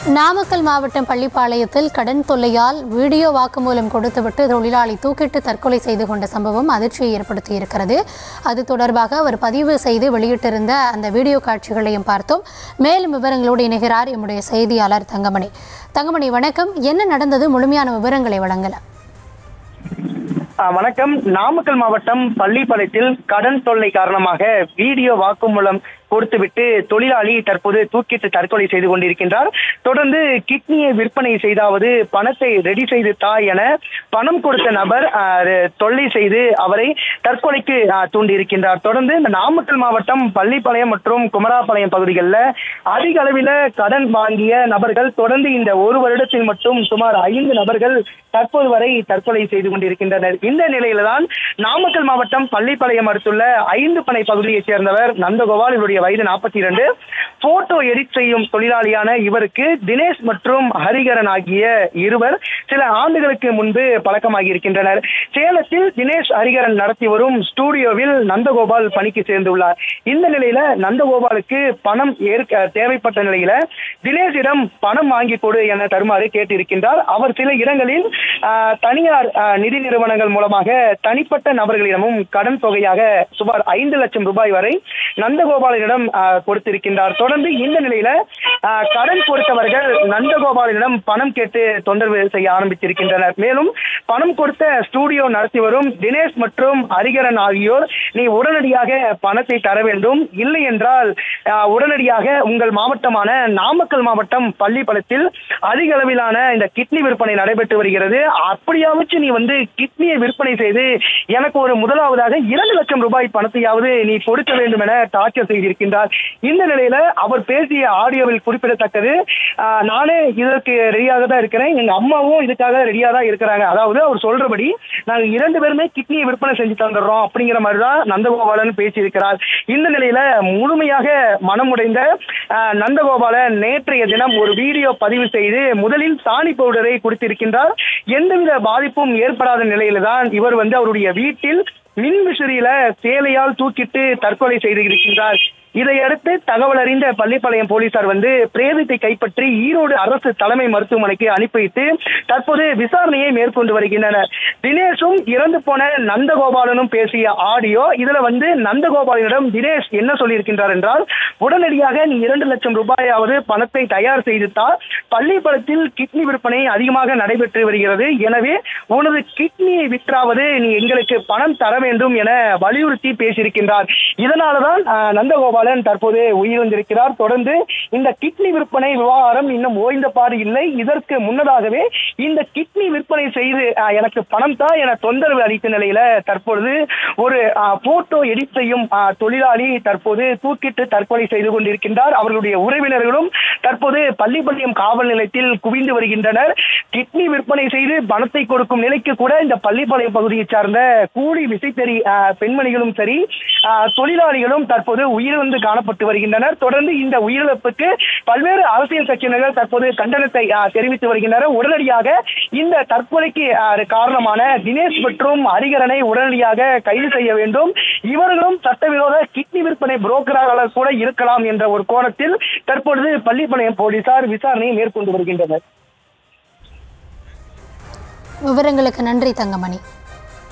நாமக்கல் மாவட்டம் பள்ளிப்பாளையத்தில் கடன் தொல்லையால் வீடியோ வாக்குமூலம் கொடுத்துவிட்டு தொழிலாளி தூக்கிட்டு தற்கொலை செய்து கொண்ட சம்பவம் அதிர்ச்சியை ஏற்படுத்தியிருக்கிறது. அது தொடர்பாக அவர் பதிவு செய்து வெளியிட்டிருந்த அந்த வீடியோ காட்சிகளையும் பார்த்தோம். மேலும் விவரங்களோடு இணைகிறார் எம்முடைய செய்தியாளர் தங்கமணி. தங்கமணி, வணக்கம். என்ன நடந்தது? முழுமையான விவரங்களை வழங்கலாம். வணக்கம். நாமக்கல் மாவட்டம் பள்ளிப்பாளையத்தில் கடன் தொல்லை காரணமாக வீடியோ வாக்குமூலம் கொடுத்துவிட்டு தொழிலாளி தற்போது தூக்கிட்டு தற்கொலை செய்து கொண்டிருக்கின்றார். தொடர்ந்து கிட்னியை விற்பனை செய்தாவது பணத்தை ரெடி செய்து தா என பணம் கொடுத்த நபர் தொல்லை செய்து அவரை தற்கொலைக்கு தூண்டியிருக்கின்றார். தொடர்ந்து இந்த நாமக்கல் மாவட்டம் பள்ளிப்பாளையம் மற்றும் குமராபாளையம் பகுதிகளில் அதிக அளவில் கடன் வாங்கிய நபர்கள் தொடர்ந்து இந்த ஒரு வருடத்தில் மட்டும் சுமார் 5 நபர்கள் தற்போது வரை தற்கொலை செய்து கொண்டிருக்கின்றனர். இந்த நிலையில்தான் நாமக்கல் மாவட்டம் பள்ளிப்பாளையம் அடுத்துள்ள 5 பனை பகுதியைச் சேர்ந்தவர் நந்தகோபால், இவருடைய வயது 42, போட்டோ எடிட் செய்யும் தொழிலாளியான இவருக்கு தினேஷ் மற்றும் ஹரிகரன் ஆகிய இருவர் சில ஆண்டுகளுக்கு முன்பு பழக்கமாகி இருக்கின்றனர். சேலத்தில் தினேஷ் ஹரிகரன் நடத்தி வரும் ஸ்டூடியோவில் நந்தகோபால் பணிக்கு சேர்ந்துள்ளார். இந்த நிலையில நந்தகோபாலுக்கு பணம் தேவைப்பட்ட நிலையில தினேஷிடம் பணம் வாங்கி கொடு என தருமாறு கேட்டிருக்கின்றார். அவர் சில இடங்களில் தனியார் நிதி நிறுவனங்கள் மூலமாக தனிப்பட்ட நபர்களிடமும் கடன் தொகையாக சுமார் 5 லட்சம் ரூபாய் வரை நந்தகோபாலிடம் கொடுத்திருக்கின்றார். தொடர்ந்து இந்த நிலையில கடன் கொடுத்தவர்கள் நந்தகோபாலிடம் பணம் கேட்டு தொந்தரவு செய்ய ஆரம்பித்திருக்கின்றனர். மேலும் பணம் கொடுத்த ஸ்டூடியோ நடத்தி வரும் தினேஷ் மற்றும் ஹரிகரன் ஆகியோர் நீ உடனடியாக பணத்தை தர வேண்டும், இல்லை என்றால் உடனடியாக உங்கள் மாவட்டமான நாமக்கல் மாவட்டம் பள்ளிப்பாளையத்தில் அதிக அளவிலான இந்த கிட்னி விற்பனை நடைபெற்று வருகிறது, அப்படியாவது நீ கிட்னியை விற்பனை செய்து எனக்கு ஒரு முதலாவதாக 2 லட்சம் ரூபாய் பணத்தையாவது நீ கொடுக்க வேண்டும் என டார்ச்சர் செய்திருக்கின்றார். இந்த நிலையில அவர் பேசிய ஆடியோவில் குறிப்பிடத்தக்கது, நானே இதற்கு ரெடியாக தான் இருக்கிறேன், எங்க அம்மாவும் இதுக்காக ரெடியா தான் இருக்கிறாங்க. அதாவது அவர் சொல்றபடி நாங்க 2 பேருமே கிட்னியை விற்பனை செஞ்சு தந்துடுறோம் அப்படிங்கிற மாதிரிதான் நந்தகோபாலன் பேசியிருக்கிறார். இந்த நிலையில முழுமையாக மனமுடைந்த நந்தகோபாலன் நேற்றைய தினம் ஒரு வீடியோ பதிவு செய்து முதலில் சாணி பவுடரை கொடுத்திருக்கின்றார். எந்தவித பாதிப்பும் ஏற்படாத நிலையில தான் இவர் அவருடைய வீட்டில் மின்விசிறியில சேலையால் தூக்கிட்டு தற்கொலை செய்திருக்கின்றார். இதையடுத்து தகவல் அறிந்த பள்ளிப்பாளையம் போலீசார் பிரேதத்தை கைப்பற்றி ஈரோடு அரசு தலைமை மருத்துவமனைக்கு அனுப்பி வைத்து தற்போது விசாரணையை மேற்கொண்டு வருகின்றனர். தினேஷும் இறந்து போன நந்தகோபாலனும் பேசிய ஆடியோ இதுல நந்தகோபாலனிடம் தினேஷ் என்ன சொல்லியிருக்கின்றார் என்றால், உடனடியாக நீ 2 லட்சம் ரூபாயாவது பணத்தை தயார் செய்துத்தால், பள்ளிப்பாளையத்தில் கிட்னி விற்பனை அதிகமாக நடைபெற்று வருகிறது, எனவே உனது கிட்னியை விற்றாவது நீ எங்களுக்கு பணம் தர வேண்டும் என வலியுறுத்தி பேசியிருக்கின்றார். இதனால்தான் நந்தகோபால் தற்போது உயிரிழந்திருக்கிறார். தொடர்ந்து இந்த கிட்னி விற்பனை விவகாரம் இன்னும் ஓய்ந்த பாடு இல்லை. இதற்கு முன்னதாகவே இந்த கிட்னி விற்பனை செய்து எனக்கு பணம் தான் என தொந்தரவு அளித்த நிலையில தற்பொழுது ஒரு போட்டோ எடிட் செய்யும் தொழிலாளி தற்போது தூக்கிட்டு தற்கொலை செய்து கொண்டிருக்கின்றார். அவர்களுடைய உறவினர்களும் தற்போது பள்ளிப்பாளையம் காவல் நிலையத்தில் குவிந்து வருகின்றனர். கிட்னி விற்பனை செய்து பணத்தை கொடுக்கும் நிலைக்கு கூட இந்த பள்ளிப்பாளையம் பகுதியை சார்ந்த கூலி விசைத்தறி பெண்மணிகளும் சரி தொழிலாளிகளும் தற்போது உயிரிழந்து காணப்பட்டு வருகின்றனர். தொடர்ந்து இந்த உயிரிழப்புக்கு பல்வேறு அரசியல் கட்சியினர்கள் தற்போது கண்டனத்தை தெரிவித்து வருகின்றனர். உடனடியாக இந்த தற்கொலைக்கு காரணமான தினேஷ் மற்றும் ஹரிகரனை உடனடியாக கைது செய்ய வேண்டும், இவர்களும் சட்டவிரோத கிட்னி விற்பனை புரோக்கராக கூட இருக்கலாம் என்ற ஒரு கோணத்தில் தற்பொழுது பள்ளிப்பாளையம் போலீசார் விசாரணையை மேற்கொண்டு வருகின்றனர். விவரங்களுக்கு நன்றி தங்கமணி.